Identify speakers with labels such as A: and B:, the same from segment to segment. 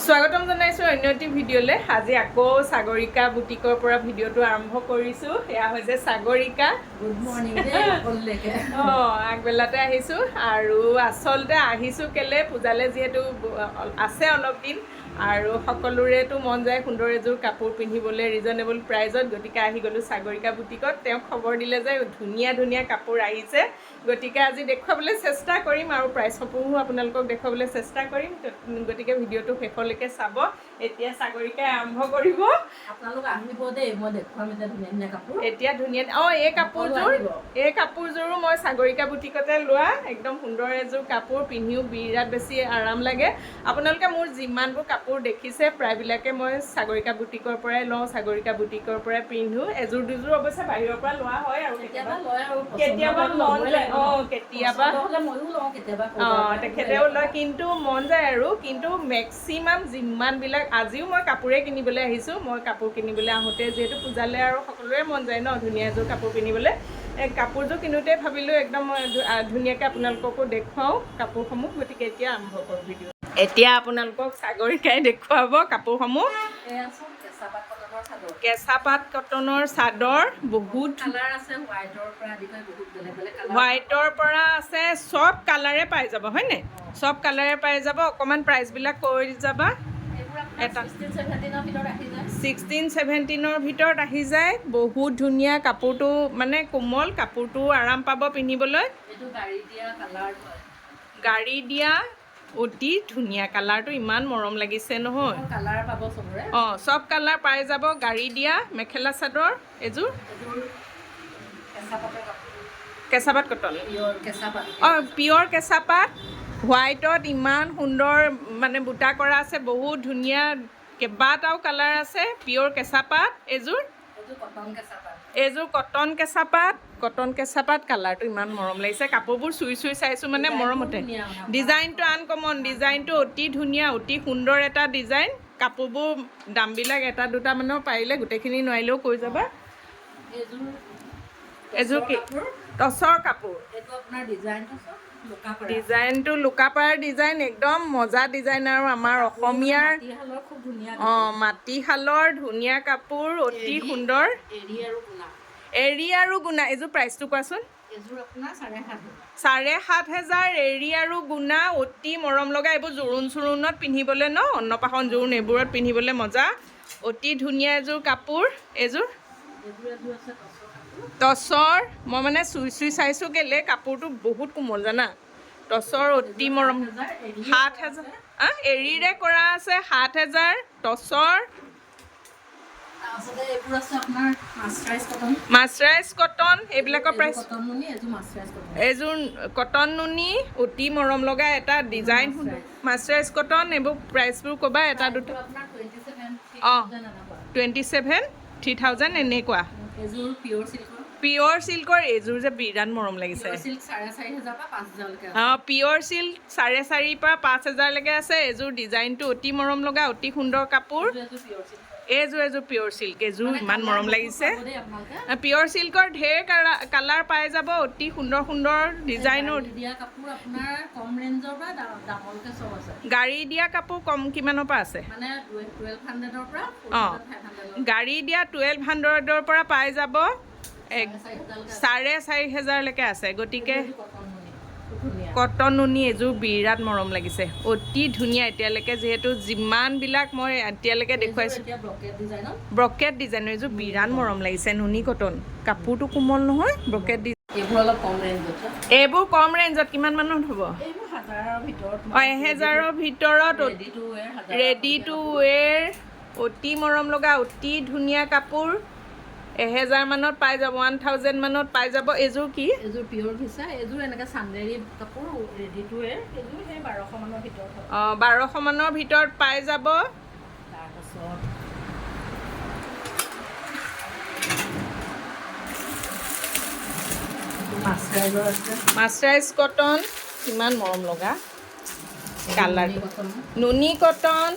A: স্বাগতম জনাইছো অন্য এটি ভিডিঅ'লে। আজি আকৌ সাগৰিকা বুটিকৰ পৰা ভিডিঅ'টো আৰম্ভ কৰিছো। এয়া হৈছে সাগৰিকা।
B: গুড মৰ্নিং দে সকলোলৈকে।
A: আগবেলাতে আহিছো আৰু আচলতে আহিছো কেলে পূজালে যিহেতু আছে অলপ দিন আৰু সকলোৰেতো মন যায় সুন্দৰ এযোৰ কাপোৰ পিন্ধিবলৈ ৰিজনেবল প্ৰাইজত, গতিকে আহি গ'লো সাগৰিকা বুটিকত। তেওঁ খবৰ দিলে যে ধুনীয়া ধুনীয়া কাপোৰ আহিছে, গতিকে আজি দেখুৱাবলৈ চেষ্টা কৰিম আৰু প্ৰাইচসমূহো আপোনালোকক দেখুৱাবলৈ চেষ্টা কৰিম। গতিকে ভিডিঅ'টো শেষলৈকে চাব। এতিয়া সাগৰিকাই আৰম্ভ কৰিব।
B: আপোনালোক আহিব দেই, মই দেখুৱাম এতিয়া ধুনীয়া ধুনীয়া কাপোৰ।
A: এতিয়া ধুনীয়া এই কাপোৰযোৰো মই সাগৰিকা বুটিকতে লোৱা একদম সুন্দৰ এযোৰ কাপোৰ, পিন্ধিও বিৰাট বেছি আৰাম লাগে। আপোনালোকে মোৰ যিমানবোৰ কাপোৰ দেখিছে প্ৰায়বিলাকে মই সাগৰিকা বুটিকৰ পৰাই লওঁ, সাগৰিকা বুটিকৰ পৰাই পিন্ধো। এযোৰ দুযোৰ অৱশ্যে বাহিৰৰ পৰা লোৱা হয় আৰু কেতিয়াবা মন যায়, তেখেতেও লয়, কিন্তু মন যায় আৰু। কিন্তু মেক্সিমাম যিমানবিলাক আজিও মই কাপোৰে কিনিবলৈ আহিছোঁ। মই কাপোৰ কিনিবলৈ আহোঁতে যিহেতু পূজালৈ আৰু সকলোৰে মন যায় ন ধুনীয়া এযোৰ কাপোৰ পিন্ধিবলৈ। কাপোৰযোৰ কিনোতে ভাবিলোঁ একদম ধুনীয়াকৈ আপোনালোককো দেখুৱাওঁ কাপোৰসমূহ। গতিকে এতিয়া আৰম্ভ কৰোঁ ভিডিঅ'। এতিয়া আপোনালোকক সাগৰিকাই দেখুৱাব কাপোৰসমূহ। কেঁচা পাট কটনৰ চাদৰ, বহুত
B: কালাৰ আছে, হোৱাইটৰ পৰা আদি কৰি বহুত বেলেগ বেলেগ কালাৰ।
A: হোৱাইটৰ পৰা আছে, চব কালাৰে পাই যাব হয়নে? চব কালাৰে পাই যাব। অকণমান প্ৰাইচবিলাক কৈ যাবা। এটা 16-17ৰ ভিতৰত আহি যায়। বহুত ধুনীয়া কাপোৰটো, মানে কোমল কাপোৰটো, আৰাম পাব পিন্ধিবলৈ। গাড়ী দিয়া অতি ধুনীয়া, কালাৰটো ইমান মৰম লাগিছে নহয়। চব কালাৰ পাই যাব। গাড়ী দিয়া মেখেলা চাদৰ এযোৰ কেঁচা পাট কটন, পিয়ৰ কেঁচা পাট, হোৱাইটত ইমান সুন্দৰ মানে বুটা কৰা আছে, বহুত ধুনীয়া, কেইবাটাও কালাৰ আছে। পিয়ৰ কেঁচা পাট এযোৰ কটন কেঁচা পাট, কালাৰটো ইমান মৰম লাগিছে। কাপোৰবোৰ চুই চাইছোঁ মানে মৰমতে। ডিজাইনটো আনকমন, ডিজাইনটো অতি ধুনীয়া, অতি সুন্দৰ এটা ডিজাইন। কাপোৰবোৰ দামবিলাক এটা দুটামানৰ পাৰিলে গোটেইখিনি নোৱাৰিলেও কৈ যাবা। এযোৰ কি টচৰ কাপোৰ, ডিজাইনটো লোকাপাৰাৰ ডিজাইন, একদম মজা ডিজাইন আৰু আমাৰ অসমীয়াৰ মাটিশালৰ ধুনীয়া কাপোৰ, অতি সুন্দৰ। এৰী আৰু গুণা, এযোৰ প্ৰাইচটো কোৱাচোন। 7,500 এৰী আৰু গুণা, অতি মৰম লগা। এইবোৰ জোৰোণ চোৰোণত পিন্ধিবলৈ ন, অন্নপ্ৰাশন জোৰোণ এইবোৰত পিন্ধিবলৈ মজা। অতি ধুনীয়া এযোৰ কাপোৰ। এযোৰ টচৰ, মই মানে চুই চাইছোঁ কেলে কাপোৰটো বহুত কোমল জানা। টচৰ অতি মৰম। 7,000 এৰীৰে কৰা আছে। 7,000 টচৰ। মাছৰাইজ কটন, এইবিলাকৰ প্ৰাইচ। এইযোৰ কটন নুনি, অতি মৰম লগা এটা ডিজাইন। মাছৰাইজ কটন, এইবোৰ প্ৰাইচবোৰ ক'বা এটা দুটা। 27, 3,000 এনেকুৱা। পিয়ৰ চিল্কৰ এইযোৰ যে বিৰাট মৰম লাগিছে। পিয়ৰ চিল্ক 4,500 পৰা 5,000লৈকে আছে। এইযোৰ ডিজাইনটো অতি মৰম লগা, অতি সুন্দৰ কাপোৰ। এযোৰ পিয়ৰ চিল্ক, এযোৰ ইমান মৰম লাগিছে। পিয়ৰ চিল্কৰ ঢেৰ কালাৰ পাই যাব, অতি সুন্দৰ সুন্দৰ ডিজাইনৰ। গাড়ী দিয়া কাপোৰ কম কিমানৰ পৰা আছে? গাড়ী দিয়া 1,200ৰ পৰা পাই যাব, 4,500লৈকে আছে। গতিকে কটন নুনি এযোৰ বিৰাট মৰম লাগিছে, অতি ধুনীয়া। এতিয়ালৈকে যিহেতু যিমানবিলাক মই এতিয়ালৈকে দেখুৱাইছোঁ, ব্ৰকেট ডিজাইনৰ এযোৰ বিৰাট মৰম লাগিছে। নুনি কটন, কাপোৰটো কোমল নহয়, ব্ৰকেট ডিজাইন। এইবোৰ কম ৰেঞ্জত কিমান মানত হ'ব? 1,000ৰ ভিতৰত ৰেডি টু ৱেৰ, অতি মৰম লগা, অতি ধুনীয়া কাপোৰ। 1,000 মানত পাই যাব, 1,000 মানত পাই যাব। এযোৰ কি?
B: এযোৰ পিয়ৰ ভিছা, এযোৰ এনেকৈ চান্দেৰী কাপোৰ, ৰেডি টু ৱেৰ। এযোৰ সেই 1,200 মানৰ ভিতৰত।
A: 1,200 মানৰ ভিতৰত পাই যাব।
B: তাৰপাছত
A: মাছৰাইজ কটন, কিমান মৰম লগা কালাৰ। নুনি কটন,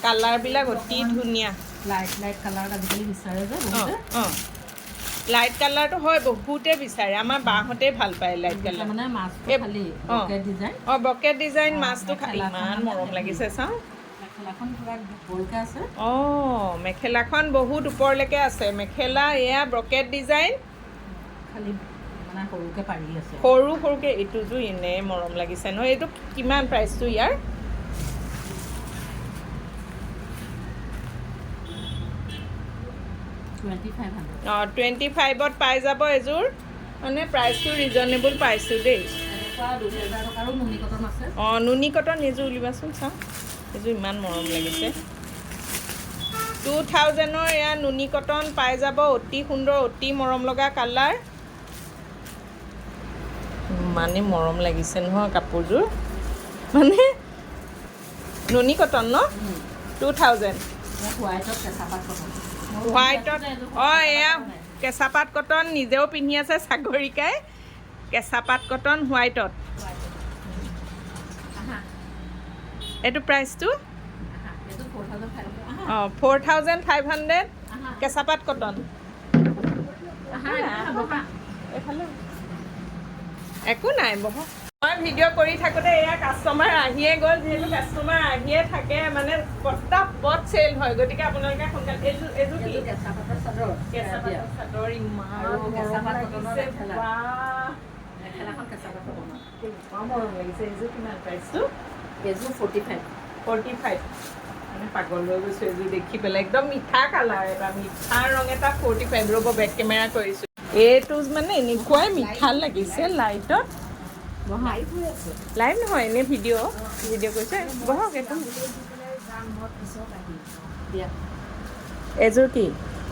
A: কালাৰবিলাক অতি ধুনীয়া।
B: লাইট কালাৰ আজিকালি বিচাৰে যে।
A: লাইট কালাৰটো হয়, বহুতে বিচাৰে। আমাৰ বাহঁতে ভাল পায় লাইট কালাৰ।
B: মানে মাছটো খালি বকেট ডিজাইন।
A: বকেট ডিজাইন মাছটো খালি ইমান মৰম লাগিছে। চাওঁ
B: মেখেলাখন পুৰা বলকৈ আছে।
A: অঁ মেখেলাখন বহুত ওপৰলৈকে আছে। মেখেলা এয়া ব্ৰকেট ডিজাইন,
B: খালি মানে সৰুকৈ পাৰি আছে।
A: সৰু সৰুকৈ এইটোযোৰ এনেই মৰম লাগিছে নহয়। এইটো কিমান প্ৰাইচটো ইয়াৰ?
B: 2500।
A: অঁ 25ত পাই যাব এযোৰ, মানে প্ৰাইচটো ৰিজনেবল পাইছোঁ দেই।
B: এনেকুৱা 2000 টকাৰো নুনি কটন আছে।
A: অঁ নুনি কটন এইযোৰ উলিবাচোন চাওঁ, এইযোৰ ইমান মৰম লাগিছে। 2000ৰ এয়া নুনি কটন পাই যাব, অতি সুন্দৰ, অতি মৰম লগা কালাৰ। ইমানেই মৰম লাগিছে নহয় কাপোৰযোৰ, মানে নুনি কটন ন 2000।
B: হোৱাইটত কেঁচা পাট কটন।
A: হোৱাইটত অঁ এয়া কেঁচা পাট কটন নিজেও পিন্ধি আছে সাগৰিকাই, কেঁচা পাট কটন হোৱাইটত। এইটো প্ৰাইচটো অঁ 4500 কেঁচা পাট কটন। একো নাই বহ। মই ভিডিঅ' কৰি থাকোঁতে এয়া কাষ্টমাৰ আহিয়ে গ'ল, যিহেতু কাষ্টমাৰ আহিয়ে থাকে মানে পটাপট চেল হয়, গতিকে আপোনালোকে সোনকালে এইযোৰ কি
B: কেঁচা পাটৰ চাদৰ।
A: কেঁচা পাটৰ চাদৰ ইমান
B: কেঁচা
A: মৰম
B: পাট
A: লাগিছে।
B: কটনৰ
A: বাহ,
B: মেখেলাখন কেঁচা পাটৰ বনোৱা।
A: কেনেকুৱা মৰম লাগিছে। এইযোৰ কিমান প্ৰাইচটো?
B: এইযোৰ 45।
A: 45। মানে পাগল হৈ গৈছোঁ এইযোৰ দেখি পেলাই। একদম মিঠা কালাৰ এটা, মিঠা ৰং এটা। 45। ৰ'ব বেক কেমেৰা কৰিছোঁ। এইটো মানে এনেকুৱাই মিঠা লাগিছে লাইটত। লাইভ নহয়, এনেই ভিডিঅ' কৰিছে। বহক একদম। এযোৰ কি?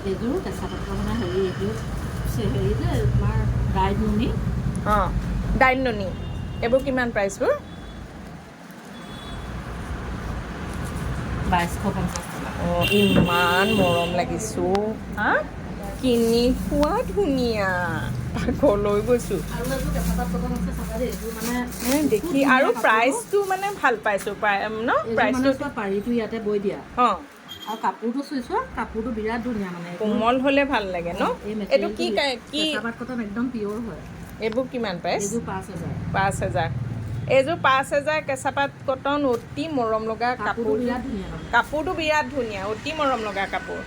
B: এইযোৰ কেঁচা পাটৰ মানে এইযোৰ হেৰি যে তোমাৰ ডাইড নুনি।
A: অঁ ডাইন নুনি। এইবোৰ কিমান প্ৰাইচবোৰ?
B: 2250 টকা।
A: অঁ ইমান মৰম লাগিছোঁ। হা কিনি খোৱা ধুনীয়া, পাগল হৈ গৈছোঁ
B: আৰু এইযোৰ কেঁচা পাট কটন আছে চাবা দেই। এইযোৰ মানে
A: দেখি, আৰু প্ৰাইচটো মানে ভাল পাইছোঁ ন প্ৰাইচটো।
B: পাৰিটো ইয়াতে বৈ দিয়া।
A: অঁ
B: আৰু কাপোৰটো চুইছোঁ, কাপোৰটো বিৰাট ধুনীয়া মানে।
A: কোমল হ'লে ভাল লাগে ন। এইটো কি কি
B: কেঁচা পাট কটন একদম পিয়ৰ হয়।
A: এইবোৰ কিমান প্ৰাইচ?
B: এইযোৰ 5000।
A: 5000। এইযোৰ 5000 কেঁচা পাট কটন, অতি মৰম লগা কাপোৰ।
B: বিৰাট ধুনীয়া।
A: কাপোৰটো বিৰাট ধুনীয়া, অতি মৰম লগা কাপোৰ।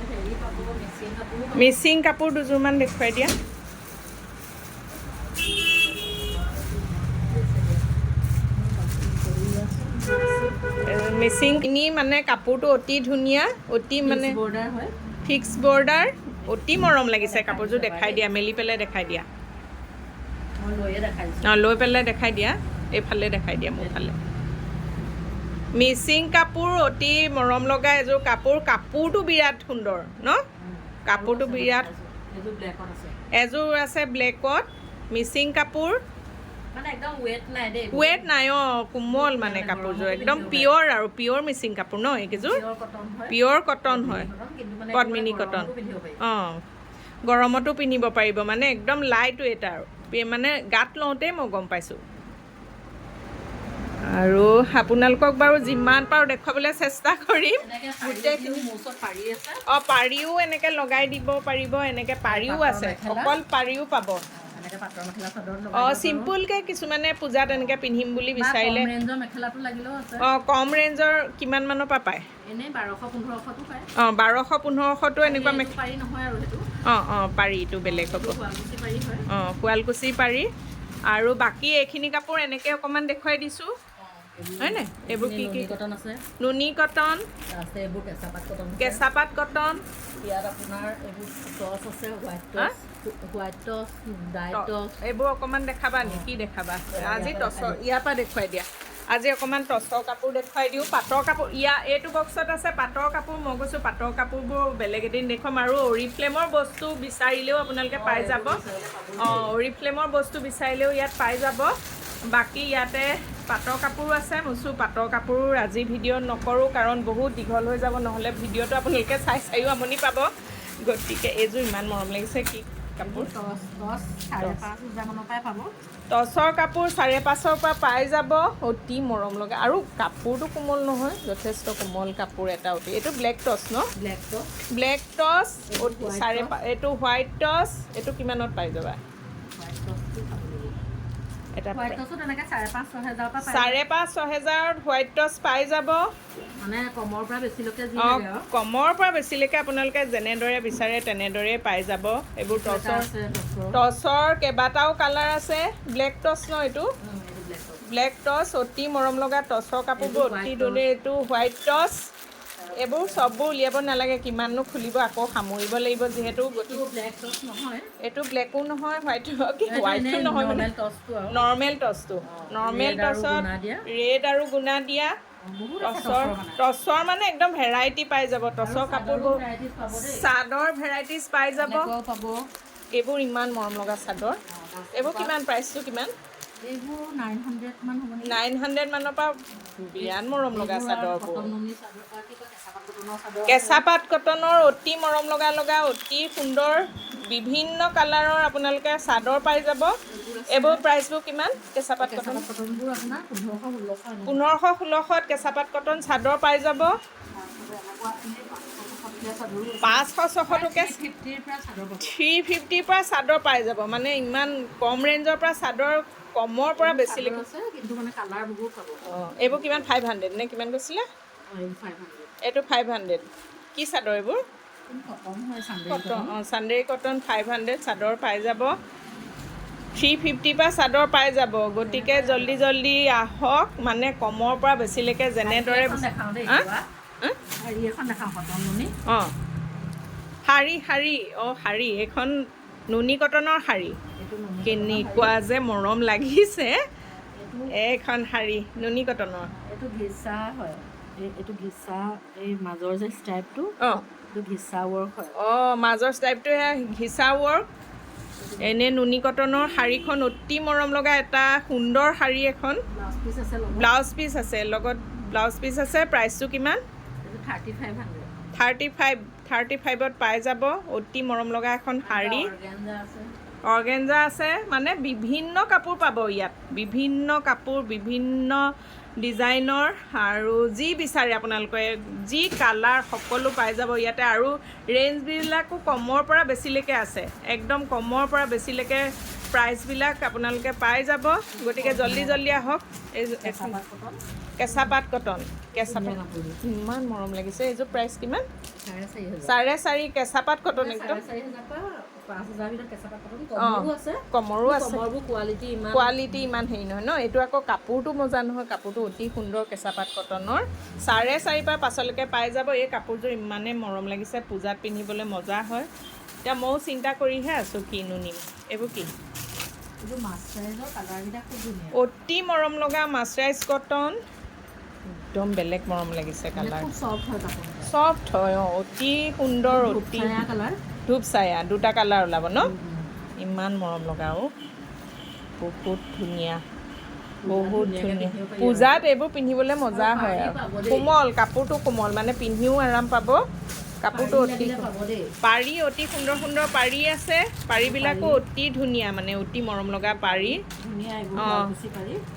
B: হেৰি কাপোৰ, মেচিন কাপোৰ।
A: মিচিং কাপোৰ দুযোৰমান দেখুৱাই দিয়া। মিচিং কিনি মানে কাপোৰটো অতি ধুনীয়া, অতি মানে
B: বৰ্ডাৰ হয়।
A: ফিক্স বৰ্ডাৰ, অতি মৰম লাগিছে কাপোৰযোৰ। দেখাই দিয়া, মেলি পেলাই দেখাই দিয়া।
B: মই লৈয়ে দেখাইছোঁ।
A: অঁ লৈ পেলাই দেখাই দিয়া, এইফালে দেখাই দিয়া মোৰ ফালে। মিচিং কাপোৰ, অতি মৰম লগা এযোৰ কাপোৰ। কাপোৰটো বিৰাট সুন্দৰ ন, কাপোৰটো বিৰাট।
B: এইযোৰ ব্লেকত আছে।
A: এযোৰ আছে ব্লেকত, মিচিং কাপোৰ।
B: মানে একদম ৱেট নাই দেই।
A: ৱেট নাই, অঁ কোমল মানে কাপোৰযোৰ একদম পিয়ৰ, আৰু পিয়ৰ মিচিং কাপোৰ ন এইকেইযোৰ। পিয়ৰ কটন হয়, পদ্মিনী কটন। অঁ গৰমতো পিন্ধিব পাৰিব, মানে একদম লাইট ৱেট আৰু মানে গাত লওঁতেই মই গম পাইছোঁ। আৰু আপোনালোকক বাৰু যিমান পাৰোঁ দেখুৱাবলৈ চেষ্টা কৰিম। গোটেইখিনি অঁ পাৰিও এনেকৈ লগাই দিব পাৰিব, এনেকৈ পাৰিও আছে, অকল পাৰিও পাব। অঁ চিম্পুলকৈ কিছুমানে পূজাত এনেকৈ পিন্ধিম বুলি বিচাৰিলে। অঁ কম ৰেঞ্জৰ কিমান মানৰ পৰা পায়?
B: এনেই 1200-1500 পায়।
A: অঁ 1200-1500 এনেকুৱা মেখেলা।
B: পাৰি নহয় আৰু সেইটো।
A: অঁ অঁ পাৰিটো বেলেগ হ'ব। অঁ শুৱালকুছি পাৰি। আৰু বাকী এইখিনি কাপোৰ এনেকৈ অকণমান দেখুৱাই দিছোঁ হয়নে? এইবোৰ কি কি
B: কটন আছে?
A: নুনি কটন
B: আছে, এইবোৰ কেঁচা পাট কটন।
A: কেঁচা পাট কটন।
B: ইয়াত আপোনাৰ এইবোৰ টচ আছে, হোৱাইট টচ, ডাইট টচ।
A: এইবোৰ অকণমান দেখাবা নেকি? দেখাবা আজি টচৰ, ইয়াৰ পৰা দেখুৱাই দিয়া। আজি অকণমান টচৰ কাপোৰ দেখুৱাই দিওঁ। পাটৰ কাপোৰ এইটো বক্সত আছে পাটৰ কাপোৰ। মই কৈছোঁ পাটৰ কাপোৰবোৰ বেলেগ এদিন দেখুৱাম। আৰু অৰিফ্লেমৰ বস্তু বিচাৰিলেও আপোনালোকে পাই যাব। অঁ অৰিফ্লেমৰ বস্তু বিচাৰিলেও ইয়াত পাই যাব। বাকী ইয়াতে পাটৰ কাপোৰো আছে। মই পাটৰ কাপোৰ আজি ভিডিঅ' নকৰোঁ, কাৰণ বহুত দীঘল হৈ যাব, নহ'লে ভিডিঅ'টো আপোনালোকে চাইও আমনি পাব। গতিকে এইযোৰ ইমান মৰম লাগিছে। কি কাপোৰ? টচৰ কাপোৰ 550ৰ পৰা পাই যাব, অতি মৰম লগা। আৰু কাপোৰটো কোমল নহয়, যথেষ্ট কোমল কাপোৰ এটা। অতি এইটো ব্লেক টচ ন? ব্লেক টচ, এইটো হোৱাইট টচ। এইটো কিমানত পাই যাবা? এটা
B: হোৱাইট টচত এনেকৈ 5,500-6,000 পৰা পাই
A: 5,500-6,000 হোৱাইট টচ পাই যাব।
B: মানে কমৰ পৰা বেছিলৈকে যি
A: অঁ
B: লাগে আৰু
A: কমৰ পৰা বেছিলৈকে আপোনালোকে যেনেদৰে বিচাৰে তেনেদৰে পাই যাব। এইবোৰ
B: এটা
A: টচৰ
B: আছে টচৰ
A: টচৰ কেইবাটাও কালাৰ আছে। ব্লেক টচ ন এইটো
B: এইটো ব্লেক টচ
A: ব্লেক টচ অতি মৰম লগা টচৰ কাপোৰবোৰ
B: এইটো
A: অতি
B: white
A: ধুনীয়া। এইটো হোৱাইট টচ এইবোৰ চববোৰ উলিয়াব নালাগে, কিমাননো খুলিব, আকৌ সামৰিব লাগিব যিহেতু।
B: এইটো ব্লেক টচ নহয়,
A: এইটো ব্লেকো নহয় হোৱাইটো
B: এনেই
A: নহয় মানে
B: নৰ্মেল টচটো আৰু
A: নৰ্মেল টচটো। নৰ্মেল
B: red আৰু
A: টচত
B: গুণা দিয়া।
A: ৰেড আৰু গুণা দিয়া
B: বহুত আছে
A: টচৰ
B: মানে
A: টচৰ মানে একদম ভেৰাইটি পাই যাব।
B: আৰু
A: টচৰ
B: চাদৰো
A: কাপোৰবোৰ
B: varieties পাব দেই।
A: চাদৰ ভেৰাইটিজ পাই যাব।
B: এনেকুৱাও পাব।
A: এইবোৰ ইমান মৰম লগা চাদৰ। এইবোৰ কিমান প্ৰাইচটো কিমান?
B: এইবোৰ 900 মান হ'ব নেকি?
A: 900 মানৰ পৰা বিৰাট মৰম লগা চাদৰবোৰ।
B: কটন নুনি চাদৰ পৰা কি কয়, কেঁচা পাত কটনৰ চাদৰ আছে।
A: কেঁচা পাত কটনৰ অতি মৰম লগা অতি সুন্দৰ বিভিন্ন কালাৰৰ আপোনালোকে চাদৰ পাই যাব। এইবোৰ প্ৰাইচবোৰ কিমান? কেঁচা পাত
B: কেঁচা
A: কটন
B: পাত কটনবোৰ আপোনাৰ 1500-1600
A: 1500-1600 কেঁচা পাত কটন চাদৰ পাই যাব। 500-600 টকীয়া 350 পৰা চাদৰ পাই যাব। মানে ইমান কম ৰেঞ্জৰ পৰা চাদৰ, কমৰ পৰা বেছিলৈকে
B: আছে, কিন্তু মানে কালাৰ বহুত পাব।
A: অঁ এইবোৰ কিমান 500 নে কিমান কৈছিলে? এইটো 500। কি চাদৰ এইবোৰ?
B: কটন হয়, চান্দেৰী
A: কটন। অঁ চান্দেৰী কটন 500 চাদৰ পাই যাব। 350 পৰা চাদৰ পাই যাব। গতিকে জল্দি জল্দি আহক, মানে কমৰ পৰা বেছিলৈকে যেনেদৰে
B: দেখাওঁ দেই শাৰী এখন দেখাওঁ কটন নুনি।
A: অঁ শাৰী অঁ শাৰী এইখন নুনি কটনৰ শাৰী।
B: এইটো নুনি
A: কেনেকুৱা যে মৰম লাগিছে এইখন শাৰী নুনি কটনৰ।
B: এইটো ঘিচা হয়, এইটো ঘিচা, এই মাজৰ যে ষ্ট্ৰাইপটো
A: অঁ
B: এইটো ঘিচা ৱৰ্ক হয়।
A: অঁ মাজৰ ষ্টাইপটো সেয়া ঘিচা ৱৰ্ক। এনে নুনি কটনৰ শাৰীখন অতি মৰম লগা এটা সুন্দৰ শাৰী এখন।
B: ব্লাউজ পিচ আছে লগত।
A: ব্লাউজ পিচ আছে লগত, ব্লাউজ পিচ আছে। প্ৰাইচটো কিমান?
B: এইটো 3500।
A: 35ত পাই যাব। অতি মৰম লগা এখন শাৰী।
B: অৰ্গেঞ্জা আছে।
A: অৰ্গেঞ্জা আছে, মানে বিভিন্ন কাপোৰ পাব ইয়াত। বিভিন্ন কাপোৰ, বিভিন্ন ডিজাইনৰ, আৰু যি বিচাৰে আপোনালোকে, যি কালাৰ সকলো পাই যাব ইয়াতে। আৰু ৰেঞ্জবিলাকো কমৰ পৰা বেছিলৈকে আছে, একদম কমৰ পৰা বেছিলৈকে প্ৰাইচবিলাক আপোনালোকে পাই যাব। গতিকে জল্দি জল্দি আহক। এই
B: কেঁচা পাত কটন।
A: কেঁচা পাত কটন, কেঁচা পাত ইমান মৰম লাগিছে। এইযোৰ প্ৰাইচ কিমান? 4,500 কেঁচা পাত কটন একদম।
B: 4,500 পৰা 5,000 ভিতৰত কেঁচা পাত কটন। কমৰো আছে,
A: কমৰো আছে।
B: কমৰবোৰ
A: কোৱালিটি ইমান হেৰি নহয় ন। এইটো আকৌ কাপোৰটো মজা নহয়, কাপোৰটো অতি সুন্দৰ কেঁচা পাত কটনৰ। 4,500 পৰা 5,000লৈকে পাই যাব। এই কাপোৰযোৰ ইমানেই মৰম লাগিছে, পূজাত পিন্ধিবলৈ মজা হয়। এতিয়া ময়ো চিন্তা কৰিহে আছোঁ কিনো নিম। এইবোৰ কি?
B: এইটো মাছৰাইজৰ কালাৰকেইটা খুব ধুনীয়া।
A: অতি মৰম লগা মাছৰাইজ কটন, একদম বেলেগ মৰম লাগিছে কালাৰ।
B: খুব চফ্ট হয় কাপোৰটো।
A: চফ্ট হয় অঁ, অতি সুন্দৰ। অতি
B: কালাৰ,
A: ধূপচায়া দুটা কালাৰ ওলাব ন। ইমান মৰম লগা অঁ, বহুত ধুনীয়া, বহুত ধুনীয়া। পূজাত এইবোৰ পিন্ধিবলৈ মজা হয় আৰু কোমল, কাপোৰটো কোমল, মানে পিন্ধিও আৰাম পাব। কাপোৰটো অতি পাৰি, অতি সুন্দৰ সুন্দৰ পাৰি আছে। পাৰিবিলাকো অতি ধুনীয়া, মানে অতি মৰম লগা পাৰি। অঁ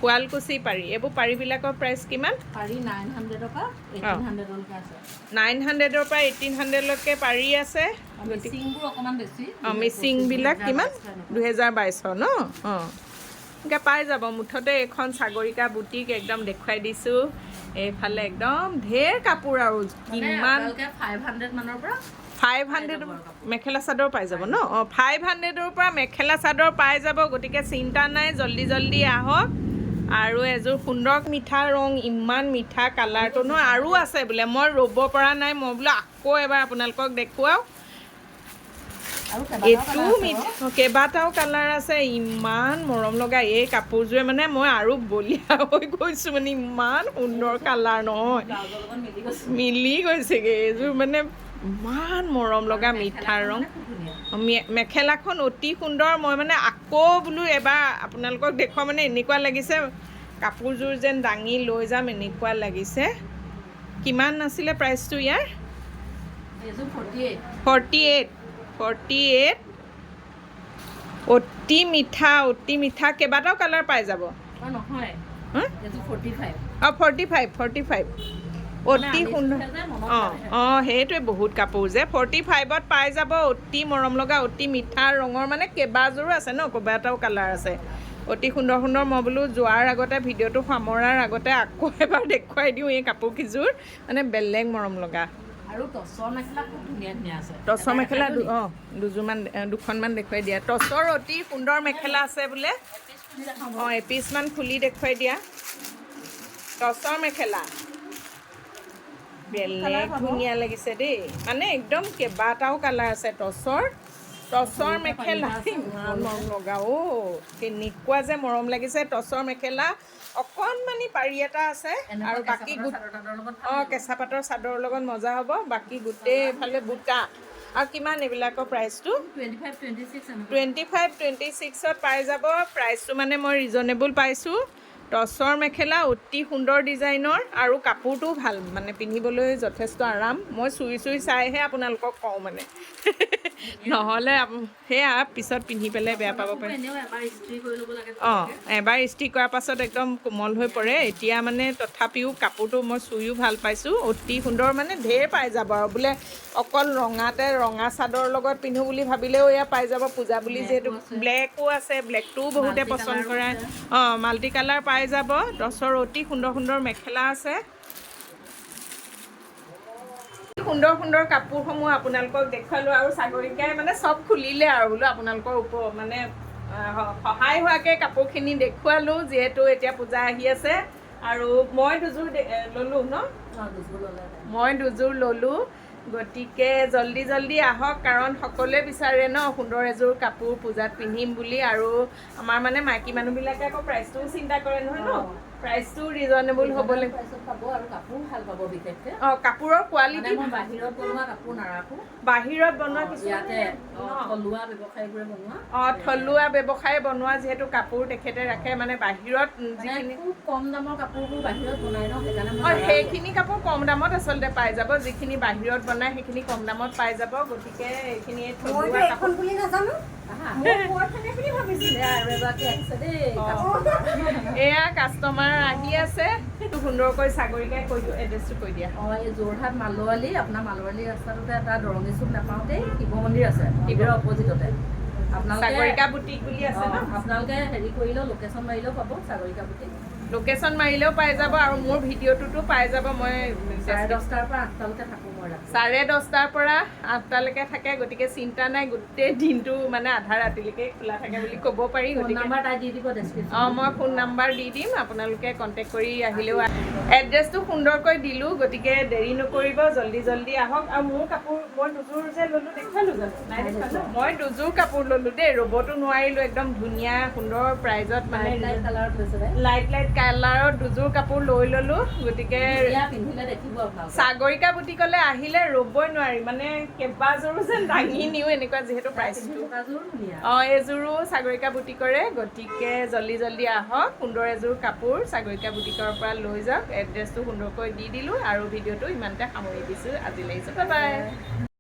A: শুৱালকুছি পাৰি। এইবোৰ পাৰিবিলাকৰ প্ৰাইচ কিমান?
B: পাৰি 900 পৰা 1800লৈকে আছে।
A: 900ৰ পৰা 1800লৈকে পাৰি আছে।
B: মিচিংবোৰ অকণমান বেছি।
A: অঁ মিচিংবিলাক কিমান? 2022 ন। অঁ এনেকৈ পাই যাব। মুঠতে এইখন সাগৰিকা বুটিক একদম দেখুৱাই দিছোঁ। এইফালে একদম ঢেৰ কাপোৰ, আৰু কিমান
B: 500 মানৰ পৰা
A: 500 মেখেলা চাদৰ পাই যাব ন। অঁ 500ৰ পৰা মেখেলা চাদৰ পাই যাব। গতিকে চিন্তা নাই, জল্দি জল্দি আহক। আৰু এযোৰ সুন্দৰ মিঠা ৰং, ইমান মিঠা কালাৰটো নহয়, আৰু আছে বোলে। মই ৰ'ব পৰা নাই, মই বোলো আকৌ এবাৰ আপোনালোকক দেখুৱাওঁ। এইটো মিঠা, কেইবাটাও কালাৰ আছে। ইমান মৰম লগা এই কাপোৰযোৰে, মানে মই আৰু বলিয়া হৈ গৈছোঁ, মানে ইমান সুন্দৰ কালাৰ নহয়, মিলি গৈছেগৈ এইযোৰ। মানে ইমান মৰম লগা মিঠা ৰং। মেখেলাখন অতি সুন্দৰ। মই মানে আকৌ বোলো এবাৰ আপোনালোকক দেখুৱাওঁ, মানে এনেকুৱা লাগিছে কাপোৰযোৰ যেন দাঙি লৈ যাম, এনেকুৱা লাগিছে। কিমান আছিলে প্ৰাইচটো ইয়াৰ? 48। অতি মিঠা, অতি মিঠা। কেইবাটাও কালাৰ পাই যাব।
B: নহয়,
A: 45 অতি সুন্দৰ। অঁ সেইটোৱে, বহুত কাপোৰ যে। 45ত পাই যাব। অতি মৰম লগা, অতি মিঠা ৰঙৰ, মানে কেইবাযোৰো আছে ন, কেইবাটাও কালাৰ আছে। অতি সুন্দৰ সুন্দৰ। মই বোলো যোৱাৰ আগতে ভিডিঅ'টো সামৰাৰ আগতে আকৌ এবাৰ দেখুৱাই দিওঁ এই কাপোৰকেইযোৰ, মানে বেলেগ মৰম লগা।
B: আৰু টচৰ মেখেলা খুব ধুনীয়া ধুনীয়া আছে।
A: টচৰ মেখেলা দুখনমান দেখুৱাই দিয়া। টচৰ অতি সুন্দৰ মেখেলা আছে বোলে। এপিচমান খুলি দেখুৱাই দিয়া। টচৰ মেখেলা বেলেগ ধুনীয়া লাগিছে দেই, মানে একদম কেইবাটাও কালাৰ আছে। টচৰ মেখেলা ইমান মৰম লগা কেনেকুৱা যে মৰম লাগিছে। টচৰ মেখেলা অকণমানি পাৰি এটা আছে আৰু বাকী কেঁচা পাটৰ চাদৰৰ লগত মজা হ'ব। বাকী গোটেই এইফালে বুটা। আৰু কিমান এইবিলাকৰ প্ৰাইচটো? 25-26ত পাই যাব। প্ৰাইচটো মানে মই ৰিজনেবল পাইছোঁ। টচৰ মেখেলা অতি সুন্দৰ ডিজাইনৰ আৰু কাপোৰটোও ভাল, মানে পিন্ধিবলৈ যথেষ্ট আৰাম। মই চুই চাইহে আপোনালোকক কওঁ মানে নহ'লে সেয়া পিছত পিন্ধি পেলাই বেয়া পাব পাৰে। এবাৰ ইস্ত্ৰি কৰাৰ পাছত একদম কোমল হৈ পৰে। এতিয়া মানে তথাপিও কাপোৰটো মই চুইও ভাল পাইছোঁ। অতি সুন্দৰ, মানে ঢেৰ পাই যাব আৰু বোলে অকল ৰঙা চাদৰ লগত পিন্ধো বুলি ভাবিলেও এয়া পাই যাব। পূজা বুলি যিহেতু ব্লেকো আছে, ব্লেকটোও বহুতে পচন্দ কৰে। মাল্টি কালাৰ পাই যাব। টচৰ অতি সুন্দৰ সুন্দৰ মেখেলা আছে। সুন্দৰ সুন্দৰ কাপোৰসমূহ আপোনালোকক দেখুৱালোঁ আৰু সাগৰিকাই মানে চব খুলিলে আৰু বোলো আপোনালোকৰ মানে সহায় হোৱাকৈ কাপোৰখিনি দেখুৱালোঁ, যিহেতু এতিয়া পূজা আহি আছে। আৰু মই দুযোৰ ল'লোঁ ন? মই দুযোৰ ল'লোঁ। গতিকে জল্দি আহক, কাৰণ সকলোৱে বিচাৰে ন সুন্দৰ এযোৰ কাপোৰ পূজাত পিন্ধিম বুলি। আৰু আমাৰ মানে মাইকী মানুহবিলাকে আকৌ প্ৰাইচটোও চিন্তা কৰে নহয় ন, প্ৰাইচটো ৰিজনেবল হ'ব লাগিব। কাপোৰৰ কোৱালিটি বাহিৰত বনোৱা থলুৱা ব্যৱসায় বনোৱা যিহেতু কাপোৰ তেখেতে ৰাখে, মানে বাহিৰত যিখিনি
B: কম দামৰ কাপোৰবোৰ বাহিৰত বনাই ন,
A: সেইখিনি কাপোৰ কম দামত আচলতে পাই যাব। যিখিনি বাহিৰত বনাই সেইখিনি কম দামত পাই যাব। গতিকে এইখিনি এয়া কাষ্টমাৰ আহি আছে। সুন্দৰকৈ সাগৰিকাই কৈ দিওঁ, এড্ৰেছটো কৈ দিয়া।
B: এই যোৰহাট মালোৱালি, আপোনাৰ মালোৱালি ৰাস্তাটোতে এটা দৰঙী চুক নাপাওঁতেই শিৱ মন্দিৰ আছে, শিৱৰ অপজিটতে।
A: সাগৰিকা বুটিক বুলি আছে ন?
B: আপোনালোকে হেৰি কৰিলেও লোকেশ্যন মাৰিলেও পাব সাগৰিকা বুটিক।
A: লোকেশ্যন মাৰিলেও পাই যাব আৰু মোৰ ভিডিঅ'টোতো পাই যাব। মই
B: 10:30ৰ পৰা 8টালৈকে থাকোঁ। মই
A: 10:30ৰ পৰা 8টালৈকে থাকে। গতিকে চিন্তা নাই, গোটেই দিনটো মানে আধা ৰাতিলৈকে খোলা থাকে বুলি ক'ব পাৰি। গতিকে মই ফোন নাম্বাৰ দি দিম, আপোনালোকে কণ্টেক্ট কৰি আহিলেও। এড্ৰেছটো সুন্দৰকৈ দিলোঁ, গতিকে দেৰি নকৰিব, জল্দি আহক। আৰু মোৰ কাপোৰ মই দুযোৰ যে ল'লোঁ দেখুৱালোঁ জানো? নাই দেখুৱালোঁ। মই দুযোৰ কাপোৰ ল'লোঁ দেই, ৰ'বতো নোৱাৰিলোঁ। একদম ধুনীয়া সুন্দৰ প্ৰাইজত, মানে লাইট কালাৰত দুযোৰ কাপোৰ লৈ ল'লোঁ। গতিকে সাগৰিকা বুটিকলৈ আহিলে ৰ'বই নোৱাৰি, মানে কেইবাযোৰো যেন দাঙি নিওঁ এনেকুৱা, যিহেতু প্ৰাইচটো। এইযোৰো সাগৰিকা বুটিকৰে। গতিকে জল্দি আহক, সুন্দৰ এযোৰ কাপোৰ সাগৰিকা বুটিকৰ পৰা লৈ যাওক। এড্ৰেছটো সুন্দৰকৈ দি দিলোঁ আৰু ভিডিঅ'টো ইমানতে সামৰি দিছোঁ। আজিলৈ বাই বাই।